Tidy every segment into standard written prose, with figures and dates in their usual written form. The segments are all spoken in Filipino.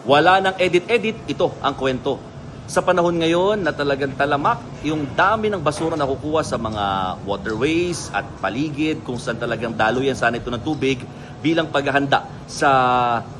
Wala nang edit-edit, ito ang kwento. Sa panahon ngayon na talagang talamak yung dami ng basura na nakukuha sa mga waterways at paligid kung saan talagang daluyan sana ito ng tubig bilang paghahanda sa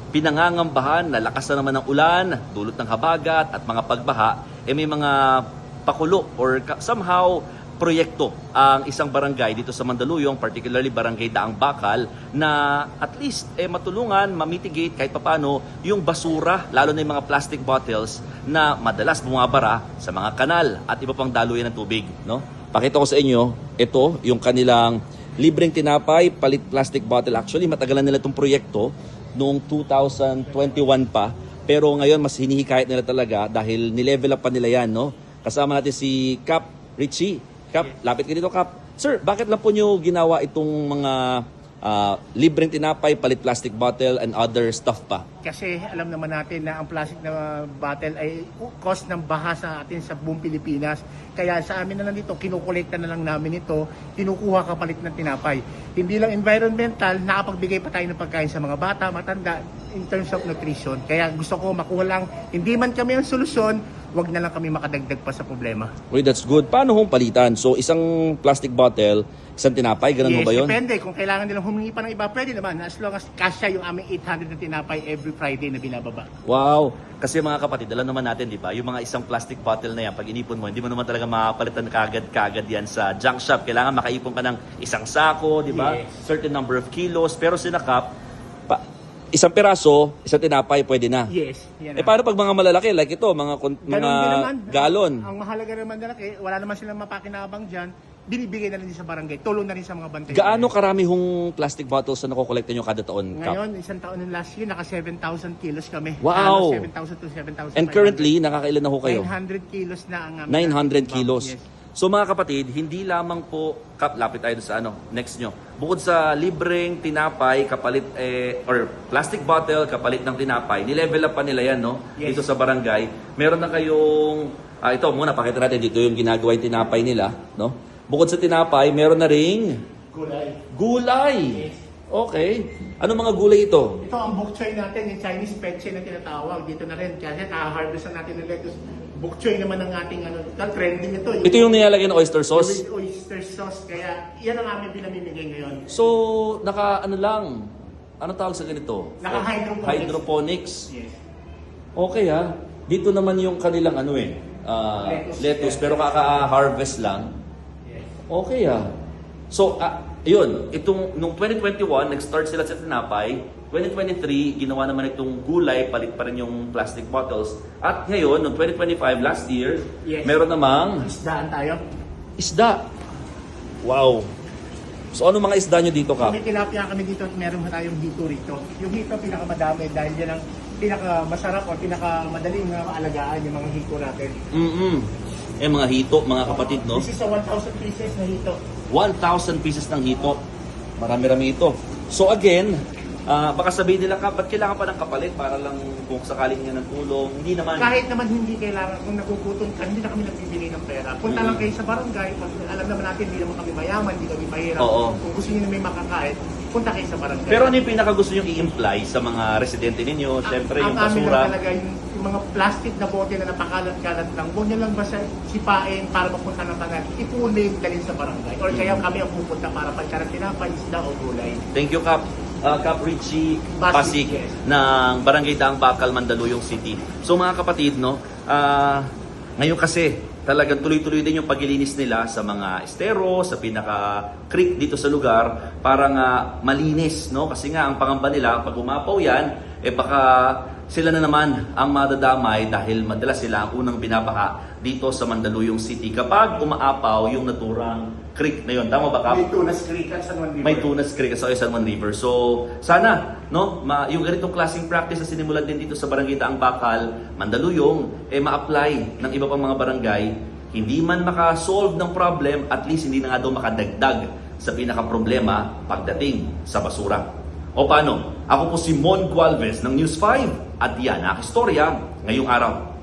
pinangangambahan na lakas na naman ng ulan, dulot ng habagat at mga pagbaha, may mga pakulo or somehow proyekto ang isang barangay dito sa Mandaluyong, particularly Barangay Daang Bakal, na at least matulungan, mamitigate kahit papano yung basura, lalo na yung mga plastic bottles na madalas bumabara sa mga kanal at iba pang daluyan ng tubig. No? Pakita ko sa inyo, ito yung kanilang libreng tinapay, palit plastic bottle. Actually, matagalan nila itong proyekto noong 2021 pa, pero ngayon mas hinihikayat nila talaga dahil nilevel up pa nila yan. No? Kasama natin si Cap Richie. Kap, lapit ka dito, Kap. Sir, bakit lang po nyo ginawa itong mga libreng tinapay, palit plastic bottle, and other stuff pa? Kasi alam naman natin na ang plastic na bottle ay cost ng baha sa atin sa buong Pilipinas. Kaya sa amin na lang dito, kinukolekta na lang namin ito, kinukuha kapalit ng tinapay. Hindi lang environmental, nakapagbigay pa tayo ng pagkain sa mga bata, matanda, in terms of nutrition. Kaya gusto ko makuha lang, hindi man kami ang solusyon, wag na lang kami makadagdag pa sa problema. Uy, that's good. Paano hong palitan? So, isang plastic bottle, isang tinapay, ganun mo ba yun? Depende. Kung kailangan nilang humingi pa ng iba, pwede naman. As long as kasya yung aming 800 na tinapay every Friday na binababa. Wow! Kasi mga kapatid, alam naman natin, di ba? Yung mga isang plastic bottle na yan, pag inipon mo, hindi mo naman talaga makapalitan kagad yan sa junk shop. Kailangan makaipon ka ng isang sako, di ba? Yes. Certain number of kilos. Pero sinakap, isang piraso, isang tinapay, pwede na. Yes. Yan Paano pag mga malalaki, like ito, mga galon? Ang mahalaga naman na wala naman silang mapakinabang dyan, binibigay na rin sa barangay, tulong na rin sa mga bantay. Gaano karami hong plastic bottles na nakokolekta nyo kada taon, Kap? Ngayon, isang taon ng last year, naka 7,000 kilos kami. Wow! 7,000 to 7,500. And currently, nakakailan na ho kayo? 900 kilos na ang 900 kilos. Yes. So mga kapatid, hindi lamang po, Kap, lapit tayo sa next nyo. Bukod sa libreng tinapay, kapalit, or plastic bottle, kapalit ng tinapay, nilevel up pa nila yan, no? Yes. Dito sa barangay. Meron na kayong, ito muna, pakita natin dito yung ginagawa yung tinapay nila, no? Bukod sa tinapay, meron na ring Gulay. gulay. Yes. Okay. Ano mga gulay ito? Ito ang bok choy natin, yung Chinese pechay na tinatawag. Dito na rin, kasi nakaharvest na natin ng lettuce. Bok choy naman ang ating trending ito. Ito yung nilalagay ng oyster sauce? With oyster sauce, kaya yan ang aming pinamimigay ngayon. So, ano tawag sa ganito? Naka-hydroponics. Hydroponics. Yes. Okay ha. Dito naman yung kanilang lettuce, pero kaka-harvest lang. Yes. Okay ha. So, yun, nung 2021, nag-start sila sa tinapay. 2023, ginawa naman itong gulay, palit pa rin yung plastic bottles. At ngayon, noong 2025, last year, Yes. meron namang Isdaan tayo. isda. Wow. So, ano mga isda nyo dito, Kap? May tilapia kami dito at meron tayong hito rito. Yung hito pinakamadami dahil yan ang pinakamasarap o pinakamadaling maalagaan yung mga hito natin. Mga hito, mga kapatid, no? This is a 1,000 pieces na hito. 1,000 pieces ng hito. Marami-rami ito. So again, baka sabihin nila, ba't kailangan pa ng kapalit para lang kung sakaling niya ng tulong? Hindi naman. Kahit naman hindi kailangan, kung nagugutom ka, hindi na kami nagbibigay ng pera. Punta lang kayo sa barangay, alam naman natin, hindi naman kami mayaman, hindi kami mahirap. Oo. Kung gusto niyo na may makakain, punta kayo sa barangay. Pero ano yung pinakagusto nyo i-imply sa mga residente ninyo? Siyempre, yung Ang amin basura. lang talaga yung mga plastic na bote na napakalat-kalat lang, huwag nyo lang basta sipain para mapunta ng tangan, ipunin dalhin sa barangay. Or kaya kami ang pupunta para pagkarang tinapay, isda o gulay. Thank you, Kap. Kap Richie Pasig Yes. ng Barangay Daang Bakal, Mandaluyong City. So mga kapatid, no, ngayon kasi talagang tuloy-tuloy din yung paglilinis nila sa mga estero, sa pinaka-creek dito sa lugar para nga malinis, no? Kasi nga ang pangamba nila, pag umapaw yan, baka sila na naman ang madadamay dahil madalas sila ang unang binabaha dito sa Mandaluyong City kapag umaapaw yung naturang creek na yun. Tama ba, Kap? May Tunas Creek at San Juan River. May Tunas Creek at San Juan River. So, sana, no, yung ganitong klaseng practice na sinimulan din dito sa Barangay Daang Bakal, Mandaluyong, ma-apply ng iba pang mga barangay. Hindi man makasolve ng problem, at least hindi na nga daw makadagdag sa pinaka-problema pagdating sa basura. O paano? Ako po si Mon Gualvez ng News 5 at yan ang istorya ngayong araw.